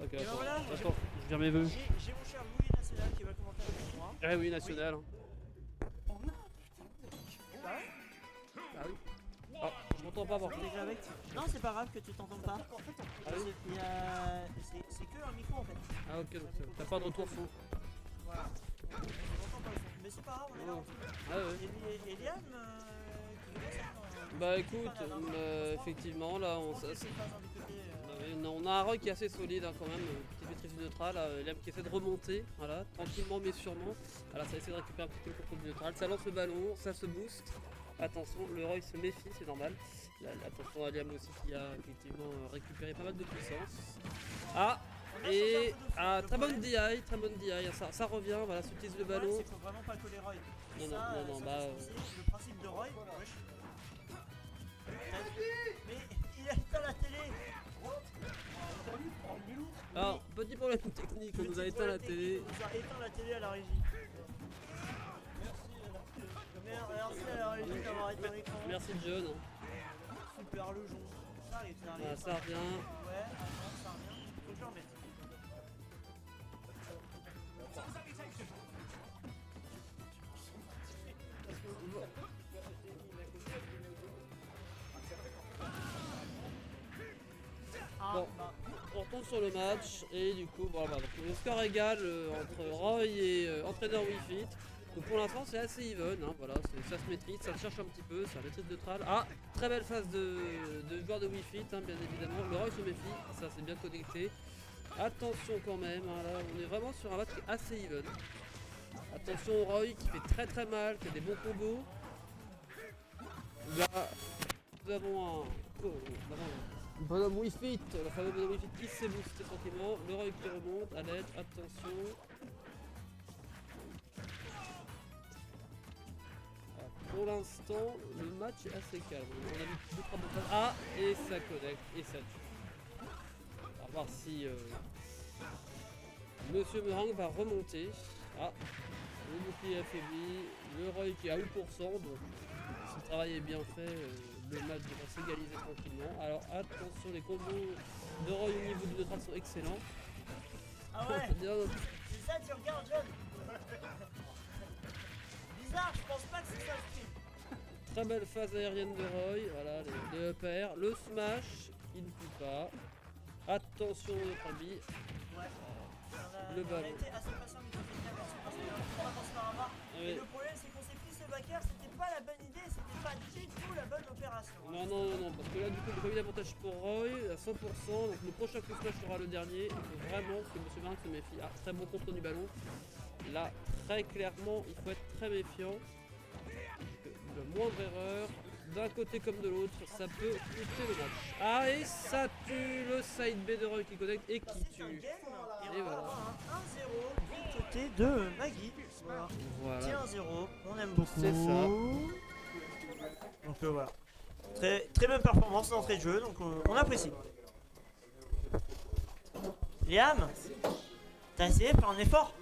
Ok, Et attends, voilà, attends, je viens mes vœux. j'ai mon cher Louis National qui va commenter avec moi. Ah oui, national. Bah ouais, Ah oui. Ah, je m'entends pas par t'es contre. déjà avec. Non, c'est pas grave que tu t'entends pas. Ah oui. C'est que un micro en fait. Ah ok, donc t'as pas de retour son. Voilà. On n'entend pas le son. Mais c'est pas grave, on est là. Ah ouais. Et Liam, qui commence à être Bah écoute, effectivement là on, on a un rock qui est assez solide hein, quand même, petite maîtrise du neutral, Liam qui essaie de remonter, voilà, tranquillement mais sûrement. Voilà, ça essaie de récupérer un petit peu le contrôle du neutral, ça lance le ballon, ça se booste. Attention, le Roy se méfie, c'est normal. Là, attention à Liam aussi qui a effectivement récupéré pas mal de puissance. Ah et très bonne DI, ça revient, voilà, s'utilise le ballon. Il faut vraiment pas coller Roy. Non, bah... Le principe de Roy, wesh. Mais il a éteint la télé. Alors, petit problème technique, on nous a éteint la télé. On nous a éteint la télé à la régie. Merci à la régie d'avoir éteint l'écran. Merci John. Super le jonc. Ça arrive, ça arrive. Ah, ça revient. Ouais, attends, ça revient. Faut que je le remette. Bon, on retourne sur le match et du coup, voilà, donc le score égal entre Roy et entraîneur Wii Fit. Donc pour l'instant c'est assez even, hein, voilà, ça se maîtrise, ça se cherche un petit peu, ça maîtrise neutral. Ah, très belle phase de joueur de Wii Fit, hein, bien évidemment. Le Roy se méfie, ça c'est bien connecté. Attention quand même, hein, là on est vraiment sur un match qui est assez even. Attention au Roy qui fait très mal, qui a des bons combos. Là, nous avons un bonhomme Wii Fit, le fameux bonhomme Wii Fit qui s'est boosté tranquillement. Le Roy qui remonte, à l'aide, attention. Pour l'instant, le match est assez calme. On a vu 2-3 bonnes phases. Ah, et ça connecte, et ça tue. On va voir si Monsieur Meringue va remonter. Ah, le bouclier affaibli, le Roy qui est à 8%, donc si le travail est bien fait, le match devrait s'égaliser tranquillement. Alors attention, les combos de Roy au niveau du neutral sont excellents. Ah ouais. C'est ça, tu regardes, John. Bizarre, je pense pas que c'est ça le film. Très belle phase aérienne de Roy, voilà, les EPR, le smash qui ne tue pas. Attention au Krabi. Ouais. Le ballon. On a été assez patient, mais parce qu'on va se faire avoir. Et le problème, c'est qu'on s'est pris ce backer, c'était pas la bonne idée, c'était pas du tout la bonne opération. Non, parce que là, du coup, le premier avantage pour Roy à 100%. Donc le prochain coup de smash sera le dernier. Il faut vraiment que Monsieur Meringue se méfie. Ah, très bon contrôle du ballon. Là, très clairement, il faut être très méfiant. La moindre erreur, d'un côté comme de l'autre, ça peut coûter le match. Ah, et ça tue le side B de Roy qui connecte et qui tue. Et voilà. 1-0 du côté de Maggie. Voilà. Petit 1-0, on aime beaucoup. C'est ça. Donc voilà. Très bonne performance d'entrée de jeu, donc on apprécie. Liam, t'as essayé de faire un effort?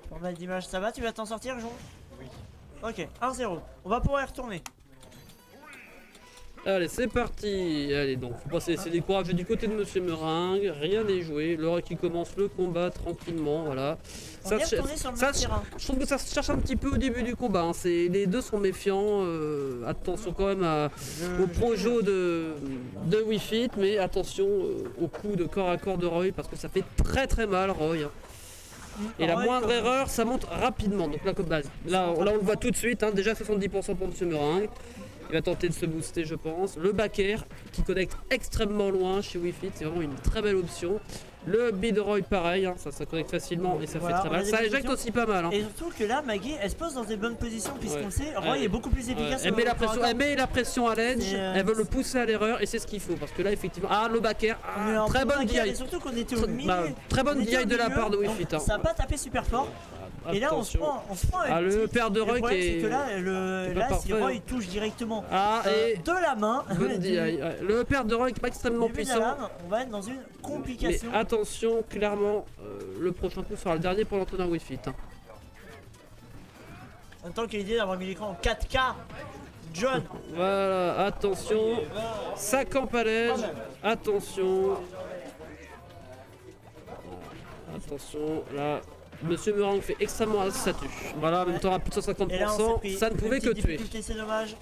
Format d'image, ça va? Tu vas t'en sortir, Jean? Oui. Ok, 1-0. On va pouvoir y retourner. Allez, c'est parti. Allez, donc, faut pas se laisser décourager du côté de Monsieur Meringue. Rien n'est joué. Le Roy qui commence le combat tranquillement, voilà. On est retourné sur le même terrain. Je trouve que ça se cherche un petit peu au début du combat. Hein. Les deux sont méfiants. Attention quand même au projo de Wii Fit, mais attention au coup de corps à corps de Roy parce que ça fait très mal, Roy. Hein. Et la moindre erreur, ça monte rapidement. Donc là, comme base. Là, on le voit tout de suite. Hein. Déjà 70% pour Monsieur Meringue. Il va tenter de se booster, je pense. Le back air qui connecte extrêmement loin chez Wii Fit, c'est vraiment une très belle option. Le Bidroid pareil, hein, ça connecte facilement et ça fait très mal. Ça éjecte aussi pas mal. Hein. Et surtout que là, Maggie, elle se pose dans des bonnes positions puisqu'on sait, Roy est beaucoup plus efficace. Elle met la pression à l'edge, elle veut le pousser à l'erreur et c'est ce qu'il faut. Parce que là, effectivement, le back air, très bonne DI. Et surtout qu'on était au milieu. Très bonne DI de la part de Wii Fit. Hein. Ça n'a pas tapé super fort. Et là, on se prend le père de Roy qui est. C'est que là, si Roy touche directement de la main. Bonne DI. Le père de Roy qui est pas extrêmement puissant. On va être dans une complication. Mais attention, clairement, le prochain coup sera le dernier pour l'entraîneur Wii Fit. Hein. En même temps, quelle idée d'avoir mis l'écran en 4K. John. Voilà, attention. Ça campe à l'edge. Attention. Attention, là. Monsieur Meringue fait extrêmement as, ça tue. Voilà, en même temps à plus de Et là, on 150%, s'est pris ça ne pouvait une que petite tuer. difficulté, c'est dommage.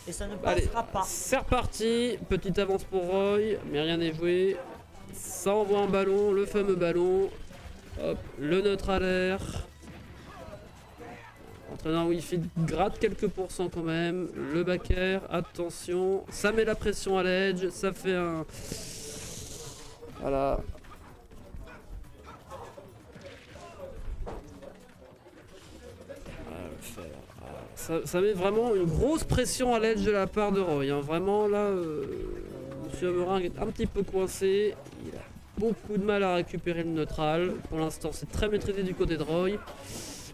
Et ça ne Allez, passera pas. c'est reparti. Petite avance pour Roy, mais rien n'est joué. Ça envoie un ballon, le fameux ballon. Hop, le neutre à l'air. Entraîneur Wi-Fi gratte quelques pourcents quand même. Le back air, attention. Ça met la pression à l'edge. Ça fait un. Voilà. Ça met vraiment une grosse pression à l'edge de la part de Roy. Hein. Vraiment là, Monsieur Meringue est un petit peu coincé. Il a beaucoup de mal à récupérer le neutral. Pour l'instant, c'est très maîtrisé du côté de Roy.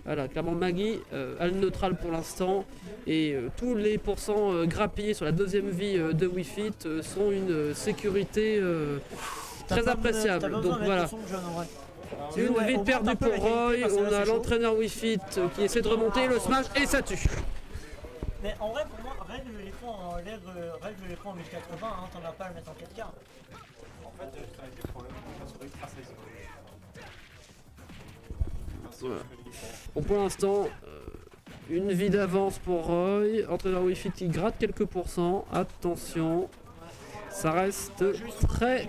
Voilà, clairement Maggie a le neutral pour l'instant. Et tous les pourcents grappillés sur la deuxième vie de Wi-Fi sont une sécurité très appréciable. Donc voilà. Une vie perdue pour Roy, on a l'entraîneur Wi-Fi qui essaie de remonter, le smash et ça tue. Mais en vrai, pour moi, règle l'écran en 1080, hein, t'en as pas à le mettre en 4K. En fait, ça a été le problème sur Extra Size. Voilà. Bon, pour l'instant, une vie d'avance pour Roy, entraîneur Wi-Fi qui gratte quelques pourcents, attention, ça reste très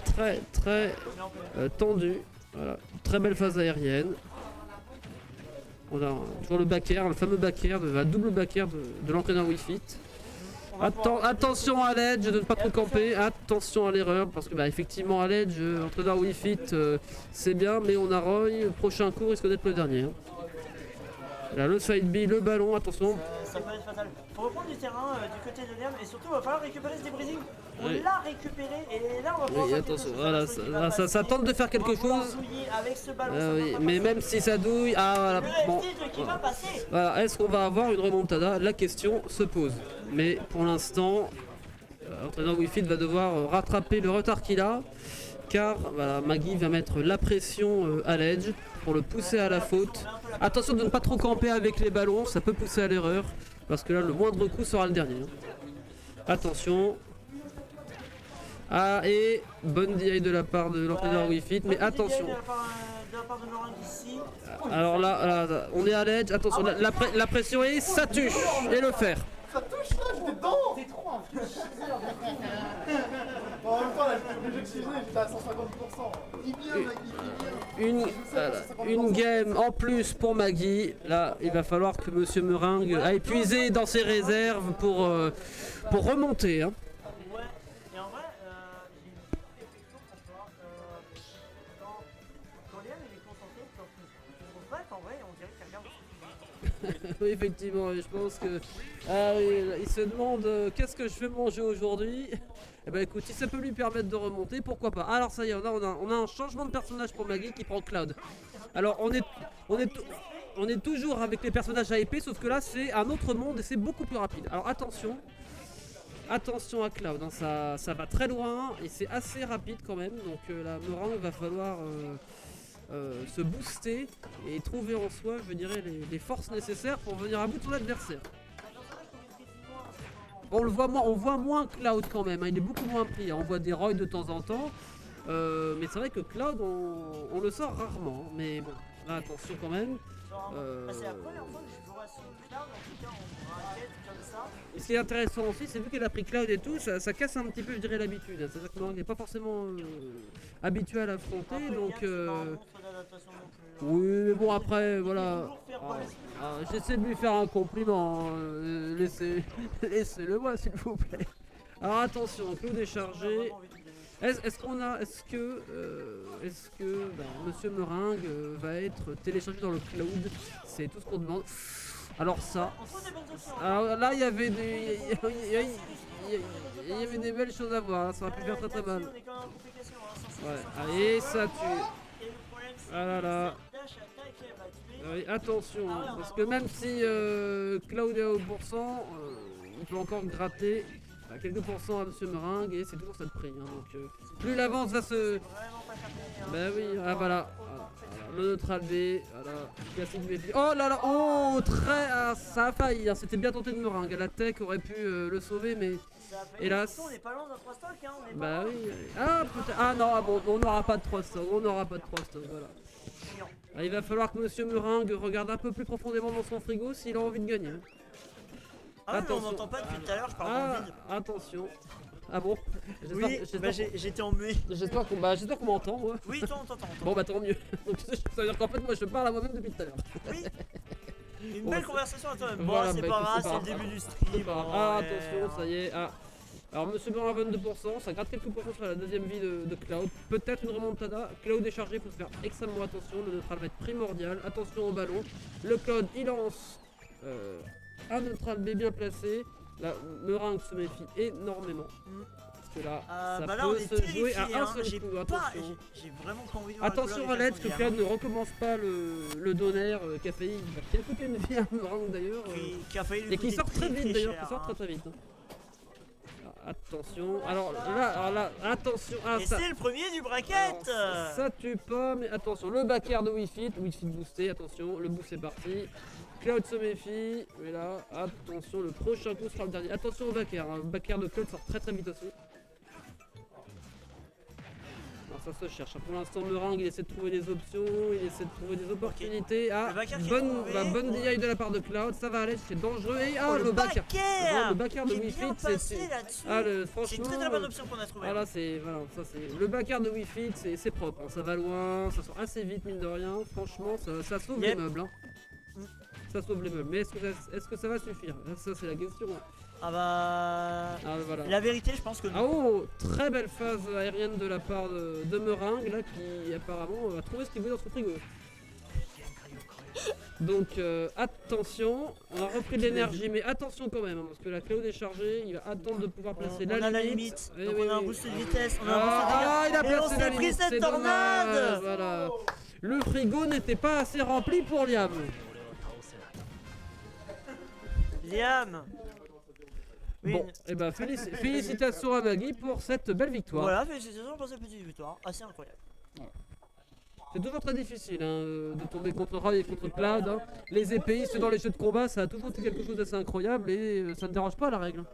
tendu. Voilà, très belle phase aérienne. On a toujours le back air, le fameux back air, la double back air de l'entraîneur Wi-Fi. Attention à l'edge, de ne pas trop camper, attention à l'erreur, parce que bah, effectivement à l'edge, l'entraîneur Wi-Fi c'est bien, mais on a Roy, le prochain coup risque d'être le dernier. Hein. Là, le side B, le ballon, attention. Ça peut être fatal. Faut reprendre du terrain du côté de l'herbe et surtout il va falloir récupérer ce débrising. On Oui. l'a récupéré et là on va pouvoir Oui, faire attention, quelque chose. voilà, Parce qu'il va ça tente de faire on quelque va pouvoir chose. douiller avec ce ballon, Ah ça oui, va pas mais passer. même si ça douille, ah voilà, Le bon. FT qui va passer. Voilà, est-ce qu'on va avoir une remontada? La question se pose. Mais pour l'instant, l'entraîneur Wi-Fi va devoir rattraper le retard qu'il a. Car voilà, Maggie va mettre la pression à l'edge pour le pousser à la faute. Attention de ne pas trop camper avec les ballons, ça peut pousser à l'erreur. Parce que là, le moindre coup sera le dernier. Attention. Ah, et bonne DI de la part de l'entraîneur Wi-Fi, mais attention. De la part de Meringue ici. Alors là, on est à l'edge, attention, la pression et ça tue. Et le fer. Ça touche là, j'étais dedans. T'es trop en même temps, là, j'étais obligé de chiger, j'étais à 150%. Il vient, Maggie, Une game en plus pour Maggie. Là, il va falloir que Monsieur Meringue a épuisé dans ses réserves pour remonter. Hein. Ouais, et en vrai, j'ai une petite réflexion pour savoir quand Léa il est concentré, je trouve pas qu'en vrai on dirait qu'il regarde ce qu'il Oui, effectivement, je pense que. Ah oui, il se demande qu'est-ce que je fais manger aujourd'hui. Eh ben écoute, si ça peut lui permettre de remonter, pourquoi pas. Alors ça y est, on a un changement de personnage pour Maggie qui prend Cloud. Alors on est toujours avec les personnages à épée, sauf que là c'est un autre monde et c'est beaucoup plus rapide. Alors attention à Cloud, hein, ça va très loin et c'est assez rapide quand même. Donc la Meringue va falloir se booster et trouver en soi, je dirais, les forces nécessaires pour venir à bout de son adversaire. On voit moins Cloud quand même, hein, il est beaucoup moins pris. Hein. On voit des Roy de temps en temps, mais c'est vrai que Cloud, on le sort rarement. Mais bon, là, attention quand même. C'est la première fois que je jouerai sur Cloud, en tout cas en raquette comme ça. Et ce qui est intéressant aussi, c'est vu qu'elle a pris Cloud et tout, ça casse un petit peu, je dirais, l'habitude. Hein. C'est-à-dire que Meringue n'est pas forcément habitué à l'affronter, donc. Oui, mais bon, après, voilà. J'essaie de lui faire un compliment. Laissez-le moi, s'il vous plaît. Alors attention, Cloud est chargé. Est-ce que Monsieur Meringue va être téléchargé dans le Cloud? C'est tout ce qu'on demande. Alors ça. Alors là, il y avait des belles choses à voir. Hein. Ça aurait pu faire très mal. Ouais. Allez, ça tue. Ah là là. Oui, attention, hein, parce que même si Cloud est au pourcent, il peut encore gratter quelques pourcents à Monsieur Meringue et c'est toujours ça de prix. Hein, donc plus l'avance va se. Ben oui, ah voilà. le neutral B, voilà, classique Méfi. Oh là là, oh, très, ah, ça a failli, hein. C'était bien tenté de meringue. La tech aurait pu le sauver, mais Ça a failli. hélas. Surtout, on est pas loin d'un 3 stock, hein. On est pas Bah loin. oui, ah peut-être, ah non, ah bon, on n'aura pas de 3 stocks, on n'aura pas de 3 stocks, voilà. Chiant. Ah, il va falloir que Monsieur Meringue regarde un peu plus profondément dans son frigo s'il a envie de gagner. Ah ouais, mais on Attention. m'entend pas depuis tout à l'heure, je parle Ah, dans le vide. attention. Ah bon, Oui, bah j'étais en muet. j'espère qu'on m'entend, moi. Oui, toi on t'entend. Bon bah tant mieux. Donc ça veut dire qu'en fait moi je parle à moi-même depuis tout à l'heure. Oui. Une Bon, belle c'est- conversation à toi-même. Bon, Voilà, c'est bah, pas écoute, grave, c'est c'est pas le grave. début du stream. C'est pas grave. bon, Ah ouais, attention, ça y est. Ah. Alors Monsieur Brun à 22%, ça gratte quelques pourcents sur la deuxième vie de Cloud. Peut-être une remontada. Cloud est chargé, faut se faire extrêmement attention. Le neutral va être primordial. Attention au ballon. Le Cloud il lance un neutral B bien placé. Là, Meringue se méfie énormément. Parce que là, ça bah là on peut est se jouer terrifié, à un hein. seul J'ai coup. pas, Attention. j'ai vraiment pas envie de voir la Attention couleur à des l'aide que cartons Cloud hier, ne recommence pas le donaire qui a failli, qui a coûté une vie à Meringue d'ailleurs. hein. Qui a failli lui Et qui coûter sort très vite d'ailleurs, cher, qui sort hein. très vite. Hein. Ah, attention, alors là, attention, ah, Et ça, c'est le premier du alors, bracket. ça tue pas, mais attention, le backer de Wi-Fi boosté, attention, le boost est parti. Cloud se méfie, mais là, attention, le prochain coup sera le dernier. Attention au backer, hein. Le backer de Cloud sort très vite aussi. Alors ça se cherche, hein. Pour l'instant Meringue il essaie de trouver des options, il essaie de trouver des opportunités. Ah, Le backer qui est bonne, trouvé. bah, bonne DI de la part de Cloud, ça va aller, c'est dangereux. Et ah, Oh, le backer backer le backer de qui est Wi-Fi, bien c'est... passé là-dessus. Ah, C'est une franchement... très bonne option qu'on a trouvée. Ah là c'est... Voilà, ça c'est... Le backer de Wi-Fi, c'est propre, hein. Ça va loin, ça sort assez vite mine de rien. Franchement, ça sauve les Yep. meubles. Hein. Ça sauve les meubles. Mais est-ce que ça va suffire? Ça c'est la question. Hein. Ah bah... Ah voilà. La vérité, je pense que Ah non. oh, très belle phase aérienne de la part de Meringue là qui apparemment a trouvé ce qu'il voulait dans son frigo. Donc attention, on a repris de l'énergie mais attention quand même hein, parce que la Cloud est chargée, il va attendre de pouvoir placer On a la limite, Eh donc oui, on a un oui. boost de vitesse, on a un boost de dégâts. Ah, il a Et on placé la s'est pris limite, cette c'est tornade. dommage, voilà. Le frigo n'était pas assez rempli pour Liam. Liam. Oui, Bon, et ben félicitations à Maggie pour cette belle victoire. voilà, félicitations pour cette petite victoire, assez incroyable. C'est toujours très difficile hein, de tomber contre Roy et contre Cloud. Hein. Les épéistes dans les jeux de combat, ça a toujours été quelque chose d'assez incroyable et ça ne dérange pas la règle.